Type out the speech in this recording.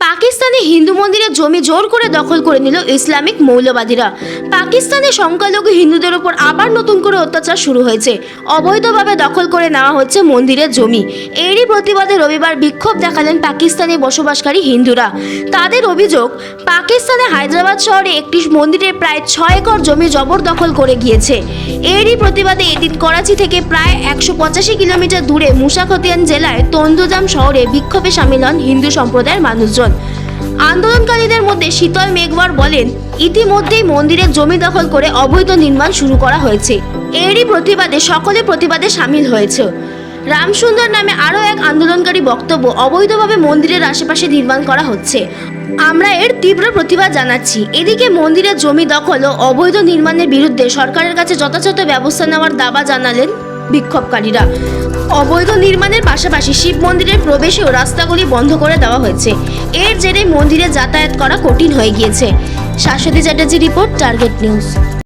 পাকিস্তানে হিন্দু মন্দিরের জমি জোর করে দখল করে নিল ইসলামিক মৌলবাদীরা। পাকিস্তানে সংখ্যালঘু হিন্দুদের উপর আবার নতুন করে অত্যাচার শুরু হয়েছে। অবৈধভাবে দখল করে নেওয়া হচ্ছে মন্দিরের জমি। এরই প্রতিবাদে রবিবার বিক্ষোভ দেখালেন পাকিস্তানে বসবাসকারী হিন্দুরা। তাদের অভিযোগ, পাকিস্তানে হায়দ্রাবাদ শহরে একটি মন্দিরের প্রায় 6 একর জমি জবরদখল করে গিয়েছে। এরই প্রতিবাদে এদিন করাচি থেকে প্রায় 185 কিলোমিটার দূরে মুশাখতিয়ান জেলায় তন্দুজাম শহরে বিক্ষোভে সামিল হন হিন্দু সম্প্রদায়ের মানুষজন। আন্দোলনকারীদের মধ্যে শীতল মেঘওয়ার বলেন, ইতিমধ্যেই মন্দিরের জমি দখল করে অবৈধ নির্মাণ শুরু করা হয়েছে। এরই প্রতিবাদে সকলে প্রতিবাদে সামিল হয়েছে। রামসুন্দর নামে আরও এক আন্দোলনকারী বক্তব্য, অবৈধভাবে মন্দিরের আশেপাশে নির্মাণ করা হচ্ছে। আমরা এর তীব্র প্রতিবাদ জানাচ্ছি। এদিকে মন্দিরের জমি দখল ও অবৈধ নির্মাণের বিরুদ্ধে সরকারের কাছে যথাযথ ব্যবস্থা নেওয়ার দাবি জানালেন বিক্ষোভকারীরা। অবৈধ নির্মাণের পাশাপাশি শিব মন্দিরের প্রবেশেও রাস্তাগুলি বন্ধ করে দেওয়া হয়েছে। এর জেরে মন্দিরে যাতায়াত করা কঠিন হয়ে গিয়েছে। Shashwati Chatterjee report, target news.